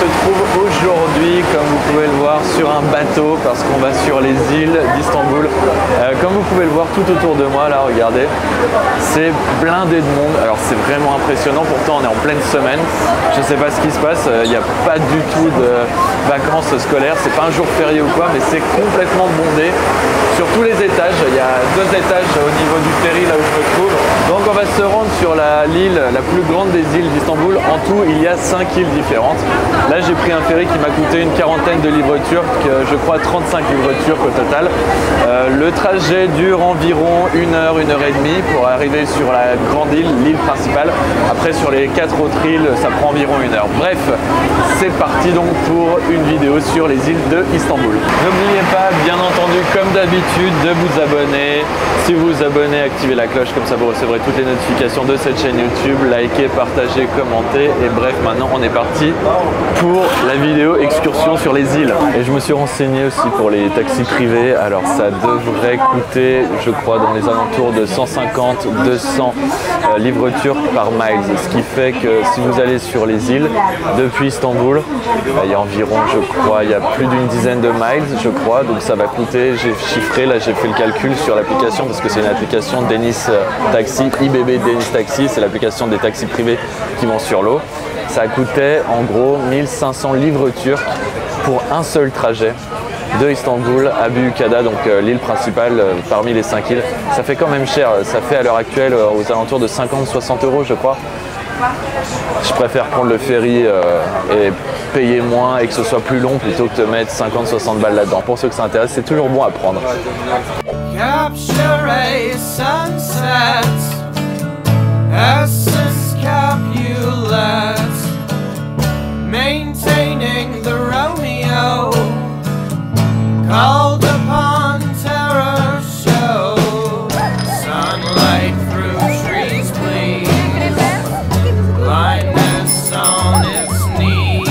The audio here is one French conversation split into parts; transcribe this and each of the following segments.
se trouve aujourd'hui, comme vous pouvez le voir, sur un bateau parce qu'on va sur les îles d'Istanbul. Comme vous pouvez le voir tout autour de moi, là, regardez, c'est blindé de monde. Alors c'est vraiment impressionnant, pourtant on est en pleine semaine. Je ne sais pas ce qui se passe, il n'y a pas du tout de vacances scolaires, c'est pas un jour férié ou quoi, mais c'est complètement bondé. Sur tous les étages, il y a 2 étages au niveau du ferry là où je me trouve. Donc on va se rendre sur l'île la plus grande des îles d'Istanbul. En tout, il y a 5 îles différentes. Là, j'ai pris un ferry qui m'a coûté une quarantaine de livres turcs, je crois 35 livres turcs au total. Le trajet dure environ 1 heure, 1 heure et demie pour arriver sur la grande île, l'île principale. Après, sur les 4 autres îles, ça prend environ 1 heure. Bref, c'est parti donc pour une vidéo sur les îles de Istanbul. N'oubliez pas, bien entendu, comme d'habitude, de vous abonner. Si vous vous abonnez, activez la cloche, comme ça vous recevrez toutes les notifications de cette chaîne YouTube. Likez, partagez, commentez. Et bref, maintenant on est parti pour la vidéo excursion sur les îles. Et je me suis renseigné aussi pour les taxis privés. Alors ça devrait coûter, je crois, dans les alentours de 150-200 livres turcs par miles. Ce qui fait que si vous allez sur les îles depuis Istanbul, il y a environ, je crois, il y a plus d'une dizaine de miles, je crois. Donc ça va coûter, j'ai chiffré, là j'ai fait le calcul sur l'application parce que c'est une application Deniz Taxi, IBB Deniz Taxi, c'est l'application des taxis privés qui vont sur l'eau. Ça coûtait en gros 1500 livres turcs pour un seul trajet de Istanbul à Büyükada, donc l'île principale parmi les 5 îles. Ça fait quand même cher, ça fait à l'heure actuelle aux alentours de 50-60 € je crois. Je préfère prendre le ferry et payer moins et que ce soit plus long plutôt que de mettre 50-60 balles là-dedans. Pour ceux que ça intéresse, c'est toujours bon à prendre. Capture a sunset, essence Capulet, maintaining the Romeo, called upon terror show, sunlight through trees please, blindness on its knees,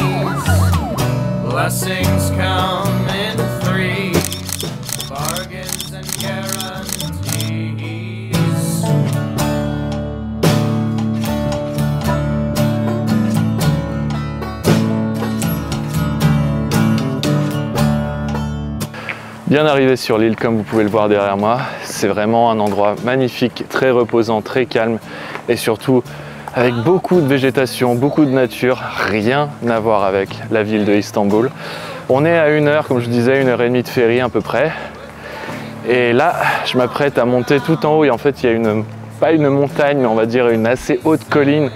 blessings come in threes, bargains and guarantees. Bien arrivé sur l'île, comme vous pouvez le voir derrière moi, c'est vraiment un endroit magnifique, très reposant, très calme et surtout avec beaucoup de végétation, beaucoup de nature, rien à voir avec la ville de Istanbul. On est à 1 heure, comme je disais, 1 heure et demie de ferry à peu près. Et là, je m'apprête à monter tout en haut et en fait, il y a pas une montagne, mais on va dire une assez haute colline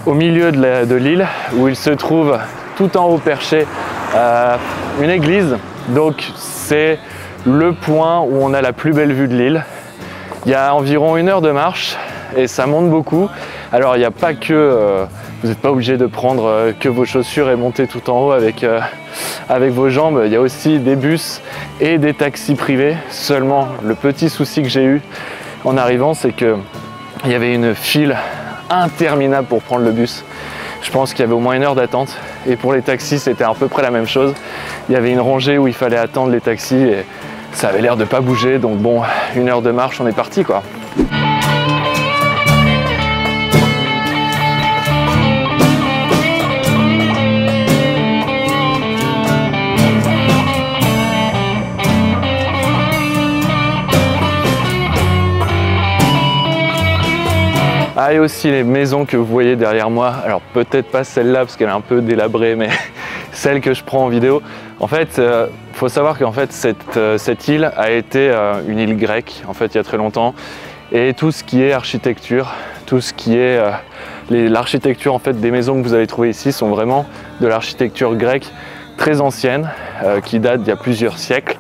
au milieu de l'île où il se trouve tout en haut perché une église. Donc c'est le point où on a la plus belle vue de l'île. Il y a environ 1 heure de marche et ça monte beaucoup. Alors il n'y a pas que, vous n'êtes pas obligé de prendre que vos chaussures et monter tout en haut avec vos jambes. Il y a aussi des bus et des taxis privés. Seulement le petit souci que j'ai eu en arrivant, c'est qu'il y avait une file interminable pour prendre le bus. Je pense qu'il y avait au moins 1 heure d'attente et pour les taxis c'était à peu près la même chose. Il y avait une rangée où il fallait attendre les taxis et ça avait l'air de pas bouger, donc bon, 1 heure de marche, on est parti quoi. Ah, et aussi les maisons que vous voyez derrière moi, alors peut-être pas celle-là parce qu'elle est un peu délabrée, mais celle que je prends en vidéo. En fait, faut savoir qu'en fait cette île a été une île grecque en fait il y a très longtemps, et tout ce qui est architecture, tout ce qui est l'architecture en fait des maisons que vous allez trouver ici sont vraiment de l'architecture grecque très ancienne qui date d'il y a plusieurs siècles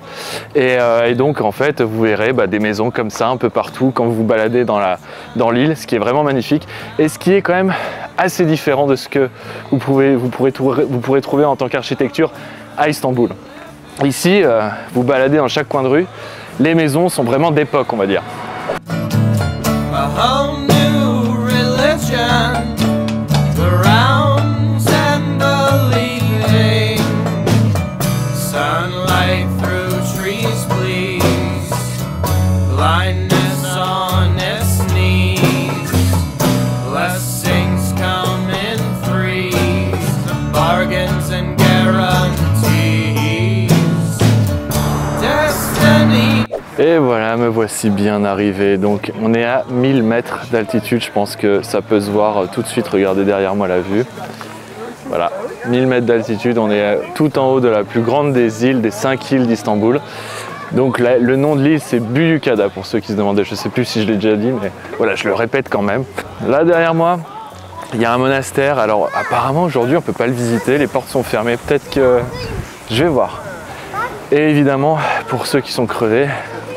et donc en fait vous verrez des maisons comme ça un peu partout quand vous vous baladez dans l'île, ce qui est vraiment magnifique et ce qui est quand même assez différent de ce que vous pourrez trouver en tant qu'architecture à Istanbul. Ici, vous baladez dans chaque coin de rue, les maisons sont vraiment d'époque, on va dire. Blessings come in threes, the bargains and guarantees. Destiny. Et voilà, me voici bien arrivé. Donc on est à 1000 mètres d'altitude, je pense que ça peut se voir tout de suite, regardez derrière moi la vue. Voilà, 1000 mètres d'altitude, on est tout en haut de la plus grande des îles, des 5 îles d'Istanbul. Donc là, le nom de l'île c'est Büyükada pour ceux qui se demandaient, je ne sais plus si je l'ai déjà dit, mais voilà, je le répète quand même. Là derrière moi, il y a un monastère, alors apparemment aujourd'hui on ne peut pas le visiter, les portes sont fermées, peut-être que je vais voir. Et évidemment, pour ceux qui sont crevés,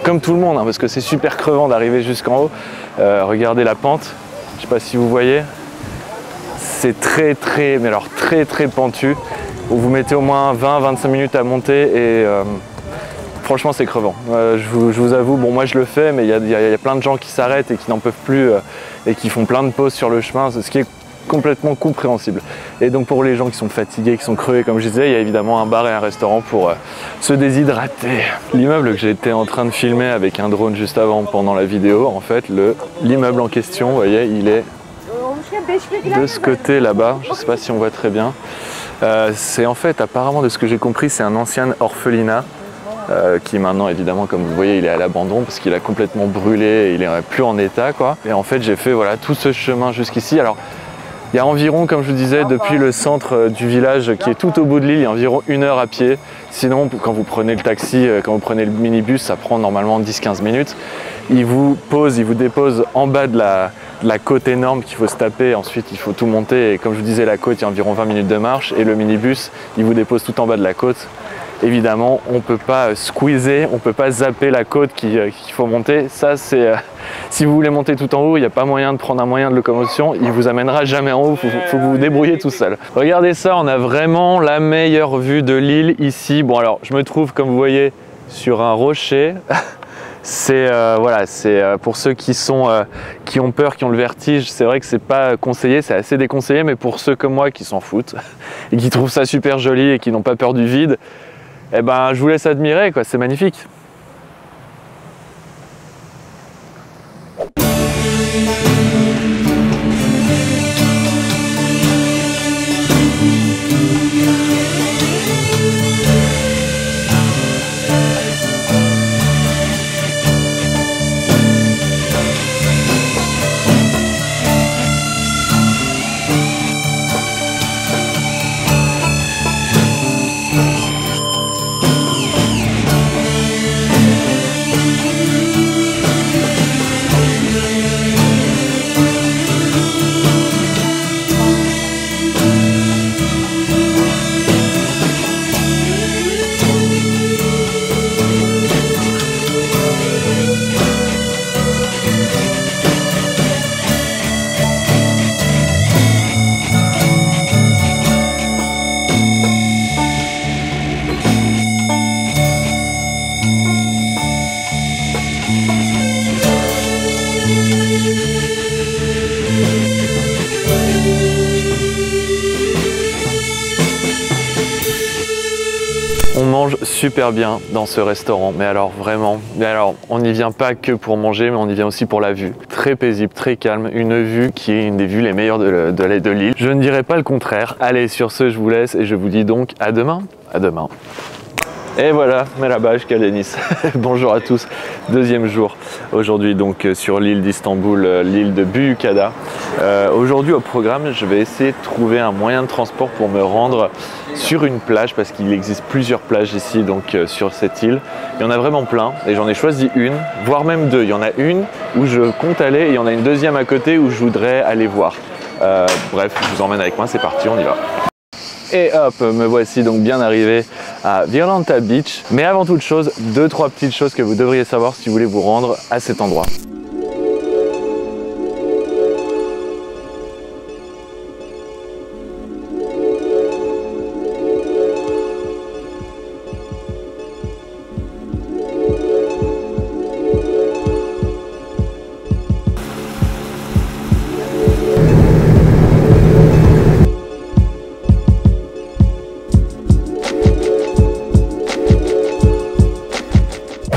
comme tout le monde, hein, parce que c'est super crevant d'arriver jusqu'en haut, regardez la pente, je ne sais pas si vous voyez, c'est très pentu, vous mettez au moins 20-25 minutes à monter et franchement c'est crevant. Je vous avoue, bon moi je le fais, mais il y a plein de gens qui s'arrêtent et qui n'en peuvent plus et qui font plein de pauses sur le chemin, ce qui est complètement compréhensible. Et donc pour les gens qui sont fatigués, qui sont crevés comme je disais, il y a évidemment un bar et un restaurant pour se déshydrater. L'immeuble que j'étais en train de filmer avec un drone juste avant pendant la vidéo, en fait l'immeuble en question, vous voyez, il est de ce côté là-bas, je ne sais pas si on voit très bien. C'est en fait, apparemment de ce que j'ai compris, c'est un ancien orphelinat qui maintenant évidemment, comme vous voyez, il est à l'abandon parce qu'il a complètement brûlé et il n'est plus en état quoi. Et en fait j'ai fait voilà tout ce chemin jusqu'ici. Alors il y a environ, comme je vous disais, depuis le centre du village qui est tout au bout de l'île, il y a environ 1 heure à pied. Sinon, quand vous prenez le taxi, quand vous prenez le minibus, ça prend normalement 10-15 minutes. Il vous pose, il vous dépose en bas de la côte énorme qu'il faut se taper. Ensuite, il faut tout monter. Et comme je vous disais, la côte, il y a environ 20 minutes de marche. Et le minibus, il vous dépose tout en bas de la côte. Évidemment, on ne peut pas squeezer, on ne peut pas zapper la côte qu'il faut monter. Ça, c'est si vous voulez monter tout en haut, il n'y a pas moyen de prendre un moyen de locomotion. Il ne vous amènera jamais en haut, il faut que vous vous débrouillez tout seul. Regardez ça, on a vraiment la meilleure vue de l'île ici. Bon alors, je me trouve, comme vous voyez, sur un rocher. C'est voilà, c'est pour ceux qui ont peur, qui ont le vertige, c'est vrai que c'est pas conseillé, c'est assez déconseillé, mais pour ceux comme moi qui s'en foutent et qui trouvent ça super joli et qui n'ont pas peur du vide, eh ben, je vous laisse admirer, quoi, c'est magnifique. On mange super bien dans ce restaurant, mais alors vraiment, on n'y vient pas que pour manger, mais on y vient aussi pour la vue. Très paisible, très calme, une vue qui est une des vues les meilleures de l'île. Je ne dirais pas le contraire. Allez, sur ce, je vous laisse et je vous dis donc à demain. À demain. Et voilà, merhaba, Kaleniz. Bonjour à tous, deuxième jour aujourd'hui donc sur l'île d'Istanbul, l'île de Büyükada. Aujourd'hui au programme, je vais essayer de trouver un moyen de transport pour me rendre sur une plage parce qu'il existe plusieurs plages ici donc sur cette île. Il y en a vraiment plein et j'en ai choisi une, voire même deux. Il y en a une où je compte aller et il y en a une deuxième à côté où je voudrais aller voir. Bref, je vous emmène avec moi, c'est parti, on y va. Et hop, me voici donc bien arrivé à Virlanta Beach. Mais avant toute chose, 2-3 petites choses que vous devriez savoir si vous voulez vous rendre à cet endroit.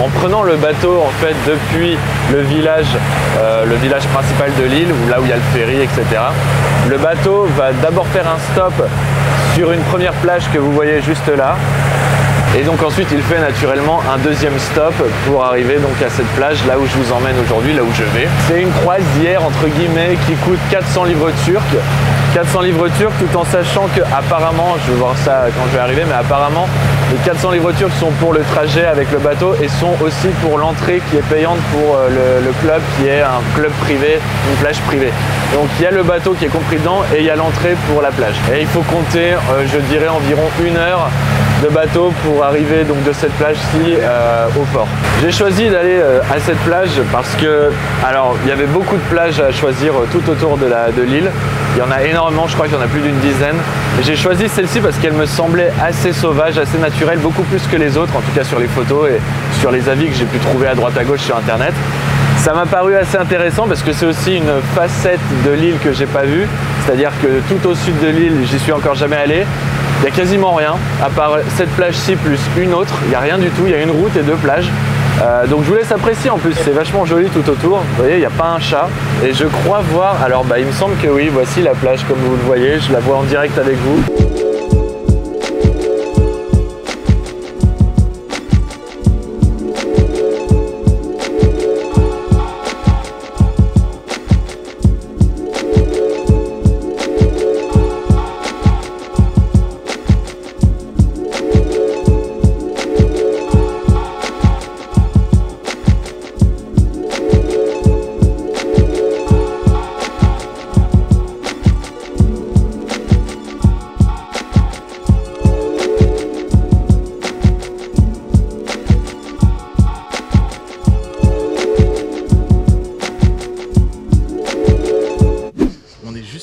En prenant le bateau en fait depuis le village principal de l'île, là où il y a le ferry, etc. Le bateau va d'abord faire un stop sur une première plage que vous voyez juste là. Et donc ensuite il fait naturellement un deuxième stop pour arriver donc à cette plage là où je vous emmène aujourd'hui, là où je vais. C'est une croisière entre guillemets qui coûte 400 livres turcs. 400 livres turcs tout en sachant que apparemment, je vais voir ça quand je vais arriver, mais apparemment les 400 livres turcs sont pour le trajet avec le bateau et sont aussi pour l'entrée qui est payante pour le club qui est un club privé, une plage privée. Donc il y a le bateau qui est compris dedans et il y a l'entrée pour la plage. Et il faut compter, je dirais environ 1 heure de bateau pour arriver donc de cette plage-ci au port. J'ai choisi d'aller à cette plage parce que, alors il y avait beaucoup de plages à choisir tout autour de l'île. Il y en a énormément, je crois qu'il y en a plus d'une dizaine. J'ai choisi celle-ci parce qu'elle me semblait assez sauvage, assez naturelle, beaucoup plus que les autres, en tout cas sur les photos et sur les avis que j'ai pu trouver à droite à gauche sur internet. Ça m'a paru assez intéressant parce que c'est aussi une facette de l'île que j'ai pas vue, c'est-à-dire que tout au sud de l'île, j'y suis encore jamais allé. Il n'y a quasiment rien, à part cette plage-ci plus une autre, il n'y a rien du tout, il y a une route et 2 plages. Donc je vous laisse apprécier, en plus c'est vachement joli tout autour, vous voyez il n'y a pas un chat. Et je crois voir, alors il me semble que oui, voici la plage comme vous le voyez, je la vois en direct avec vous.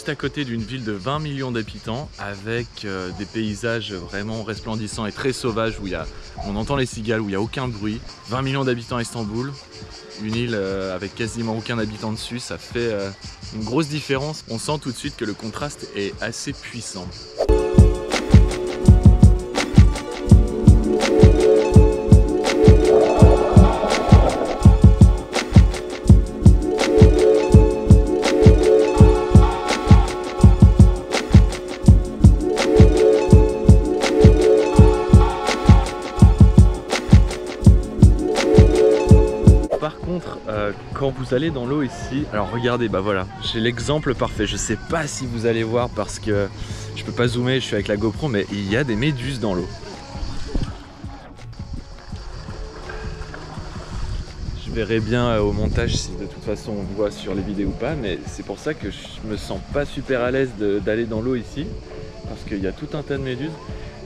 À côté d'une ville de 20 millions d'habitants avec des paysages vraiment resplendissants et très sauvages où on entend les cigales, où il n'y a aucun bruit. 20 millions d'habitants à Istanbul, une île avec quasiment aucun habitant dessus, ça fait une grosse différence. On sent tout de suite que le contraste est assez puissant. Par contre, quand vous allez dans l'eau ici, alors regardez, voilà, j'ai l'exemple parfait. Je sais pas si vous allez voir parce que je peux pas zoomer, je suis avec la GoPro, mais il y a des méduses dans l'eau. Je verrai bien au montage si de toute façon on voit sur les vidéos ou pas, mais c'est pour ça que je me sens pas super à l'aise d'aller dans l'eau ici, parce qu'il y a tout un tas de méduses.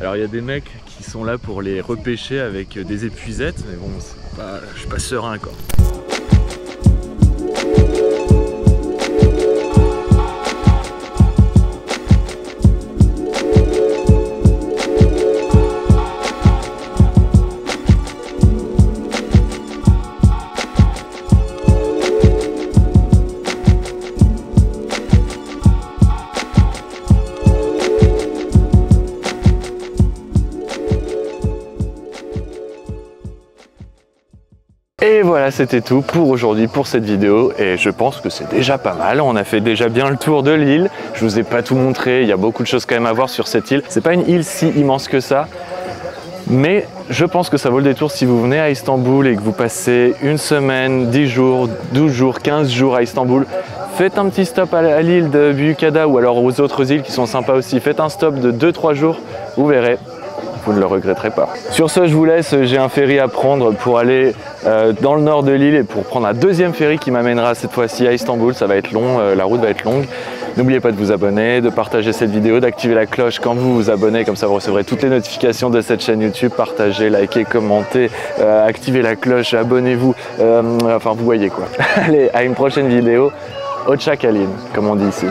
Alors il y a des mecs qui sont là pour les repêcher avec des épuisettes, mais bon, je suis pas serein quoi. Et voilà, c'était tout pour aujourd'hui, pour cette vidéo, et je pense que c'est déjà pas mal. On a fait déjà bien le tour de l'île. Je vous ai pas tout montré, il y a beaucoup de choses quand même à voir sur cette île. C'est pas une île si immense que ça, mais je pense que ça vaut le détour si vous venez à Istanbul et que vous passez une semaine, 10 jours, 12 jours, 15 jours à Istanbul. Faites un petit stop à l'île de Büyükada ou alors aux autres îles qui sont sympas aussi. Faites un stop de 2-3 jours, vous verrez. Vous ne le regretterez pas. Sur ce, je vous laisse, j'ai un ferry à prendre pour aller dans le nord de l'île et pour prendre un deuxième ferry qui m'amènera cette fois-ci à Istanbul. Ça va être long, la route va être longue. N'oubliez pas de vous abonner, de partager cette vidéo, d'activer la cloche quand vous vous abonnez, comme ça vous recevrez toutes les notifications de cette chaîne YouTube. Partagez, likez, commentez, activez la cloche, abonnez-vous, enfin vous voyez quoi. Allez, à une prochaine vidéo. Hoşça kalın, comme on dit ici.